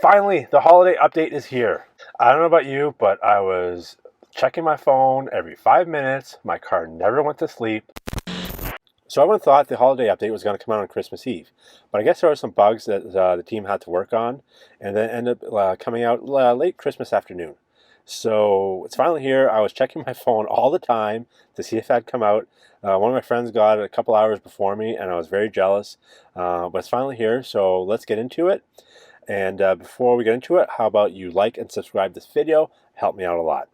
Finally, the holiday update is here. I don't know about you, but I was checking my phone every 5 minutes. My car never went to sleep. So I would have thought the holiday update was going to come out on Christmas Eve. But I guess there were some bugs that the team had to work on, and then ended up coming out late Christmas afternoon. So it's finally here. I was checking my phone all the time to see if it had come out. One of my friends got it a couple hours before me, and I was very jealous. But it's finally here, so let's get into it. And before we get into it, how about you like and subscribe this video? Help me out a lot.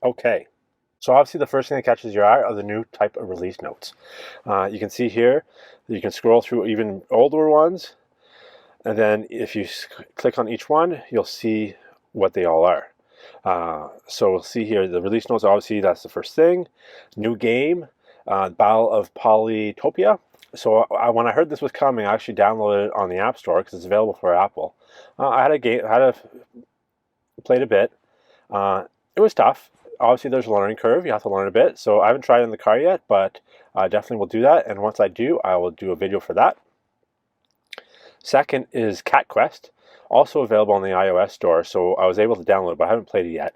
Okay, so obviously the first thing that catches your eye are the new type of release notes. You can see here, you can scroll through even older ones, and then if you click on each one, you'll see what they all are. So we'll see here, the release notes, obviously that's the first thing. New game, Battle of Polytopia. So when I heard this was coming, I actually downloaded it on the App Store because it's available for Apple. I played a bit. It was tough. Obviously, there's a learning curve. You have to learn a bit. So I haven't tried it in the car yet, but I definitely will do that. And once I do, I will do a video for that. Second is Cat Quest, also available on the iOS store. So I was able to download it, but I haven't played it yet.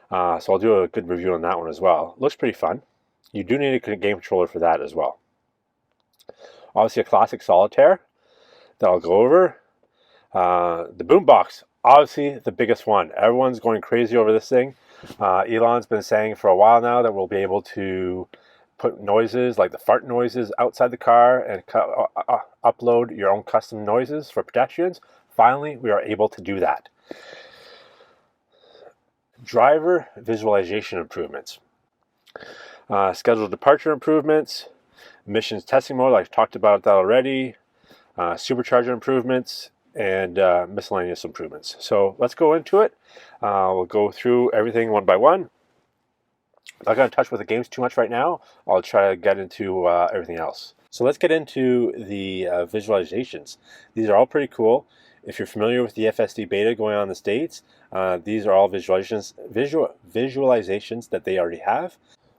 So I'll do a good review on that one as well. Looks pretty fun. You do need a game controller for that as well. Obviously, a classic solitaire that I'll go over. The BOOMBOX, obviously the biggest one. Everyone's going crazy over this thing. Elon's been saying for a while now that we'll be able to put noises like the fart noises outside the car and upload your own custom noises for pedestrians. Finally, we are able to do that. Driver visualization improvements. Scheduled departure improvements. Emissions testing mode, I've talked about that already. Supercharger improvements and miscellaneous improvements. So let's go into it. We'll go through everything one by one. I'm not going to touch with the games too much right now. I'll try to get into everything else. So let's get into the visualizations. These are all pretty cool. If you're familiar with the FSD beta going on in the States, these are all visualizations that they already have.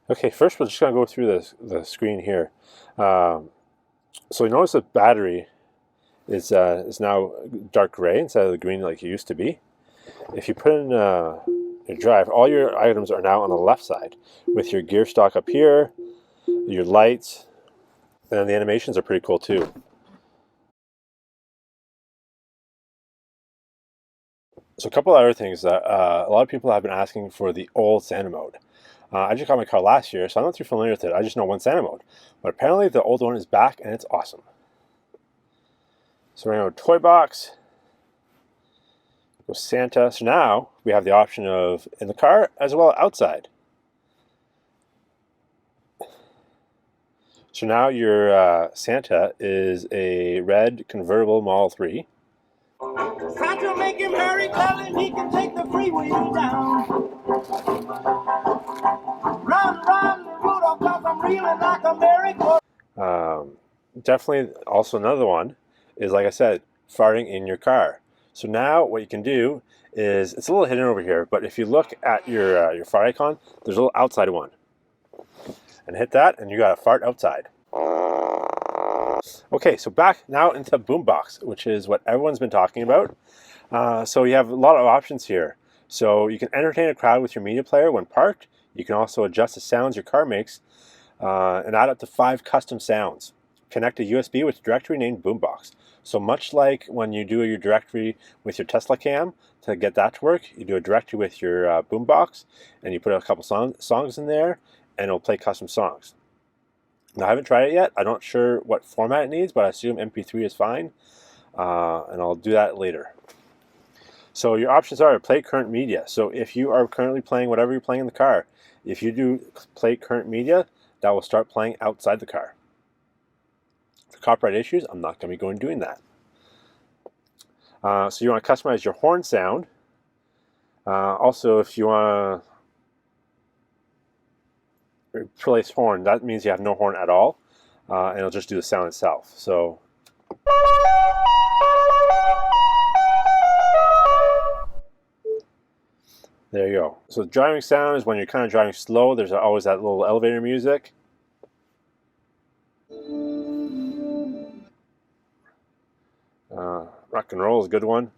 Okay, first we're just going to go through the screen here. So you notice the battery is now dark gray instead of the green like it used to be. If you put in your drive, all your items are now on the left side with your gear stock up here, your lights, and the animations are pretty cool too. So a couple of other things that a lot of people have been asking for the old Santa mode. I just got my car last year, so I'm not too familiar with it. I just know one Santa mode. But apparently the old one is back, and it's awesome. So we're going to go Toy Box. Go Santa. So now we have the option of in the car as well as outside. So now your Santa is a red convertible Model 3. Santa, make him hurry, tell him he can take the freeway down. Run, Rudolph, 'cause I'm reeling like a merry-go-round. Definitely also another one is, like I said, farting in your car. So now what you can do is, it's a little hidden over here, but if you look at your fart icon, there's a little outside one. And hit that, and you got a fart outside. Okay, so back now into BOOMBOX, which is what everyone's been talking about. So you have a lot of options here. So you can entertain a crowd with your media player when parked. You can also adjust the sounds your car makes and add up to 5 custom sounds. Connect a USB with a directory named BOOMBOX. So much like when you do your directory with your Tesla cam, to get that to work, you do a directory with your BOOMBOX, and you put a couple songs in there, and it'll play custom songs. Now, I haven't tried it yet. I'm not sure what format it needs, but I assume MP3 is fine, and I'll do that later. So your options are play current media. So if you are currently playing whatever you're playing in the car, if you do play current media, that will start playing outside the car. For copyright issues, I'm not going to be going doing that. So you want to customize your horn sound. Also, if you want to replace horn, that means you have no horn at all, and it'll just do the sound itself. So there you go. So the driving sound is when you're kind of driving slow, there's always that little elevator music. Rock and roll is a good one.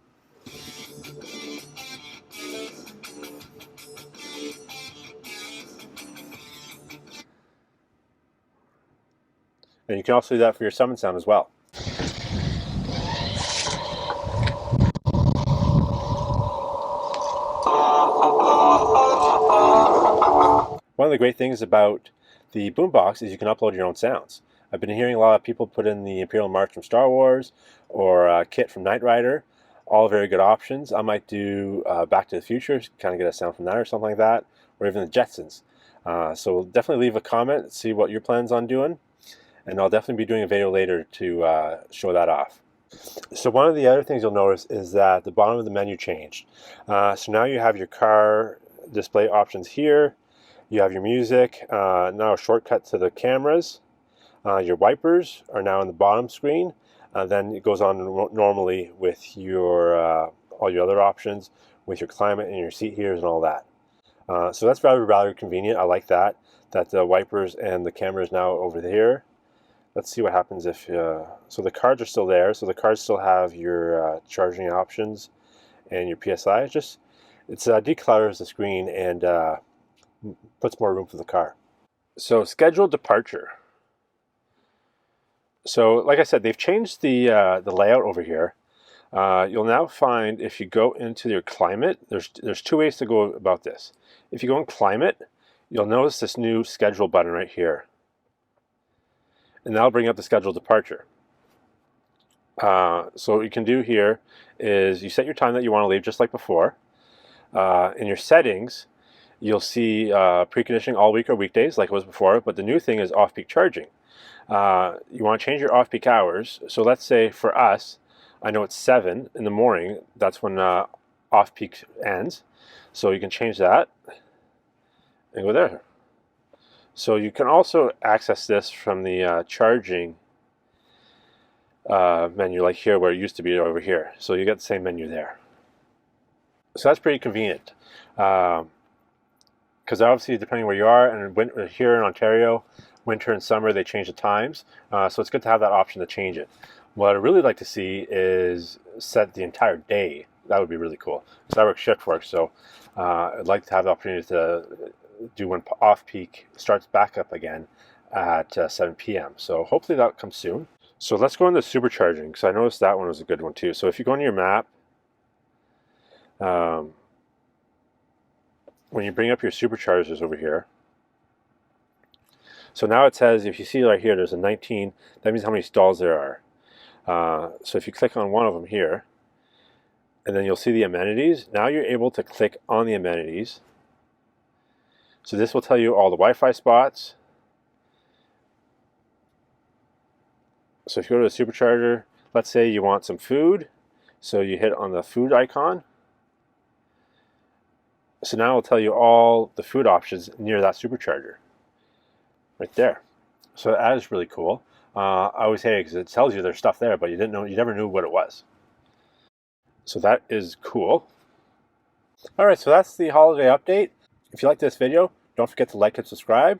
And you can also do that for your summon sound as well. One of the great things about the boombox is you can upload your own sounds. I've been hearing a lot of people put in the Imperial March from Star Wars or Kit from Knight Rider. All very good options. I might do Back to the Future, kind of get a sound from that or something like that, or even the Jetsons. So definitely leave a comment, see what your plan's on doing, and I'll definitely be doing a video later to show that off. So one of the other things you'll notice is that the bottom of the menu changed. So now you have your car display options here. You have your music, now a shortcut to the cameras. Your wipers are now on the bottom screen. Then it goes on normally with your all your other options, with your climate and your seat heaters and all that. So that's rather convenient. I like that the wipers and the camera is now over here. Let's see what happens if so the cards are still there. So the cards still have your charging options and your PSI. It declutters the screen and puts more room for the car. So scheduled departure. So like I said, they've changed the layout over here. You'll now find if you go into your climate, there's two ways to go about this. If you go in climate, you'll notice this new schedule button right here. And that'll bring up the scheduled departure. So what you can do here is you set your time that you want to leave just like before. In your settings, you'll see preconditioning all week or weekdays like it was before, but the new thing is off-peak charging. You want to change your off-peak hours. So let's say for us, I know it's 7 in the morning. That's when off-peak ends. So you can change that and go there. So you can also access this from the charging menu like here where it used to be over here. So you get the same menu there. So that's pretty convenient. Because obviously depending where you are, and here in Ontario, winter and summer they change the times, so it's good to have that option to change it. What I'd really like to see is set the entire day. That would be really cool, because I work shift work, so I'd like to have the opportunity to do when off-peak starts back up again at 7 p.m. So hopefully that comes soon. So let's go into supercharging, because I noticed that one was a good one too. So if you go into your map, when you bring up your superchargers over here, so now it says, if you see right here, there's a 19, that means how many stalls there are. So if you click on one of them here, and then you'll see the amenities. Now you're able to click on the amenities. So this will tell you all the Wi-Fi spots. So if you go to the supercharger, let's say you want some food, so you hit on the food icon. So now it'll tell you all the food options near that supercharger. Right there. So that is really cool. I always hate it because it tells you there's stuff there, but you never knew what it was. So that is cool. Alright, so that's the holiday update. If you like this video, don't forget to like and subscribe.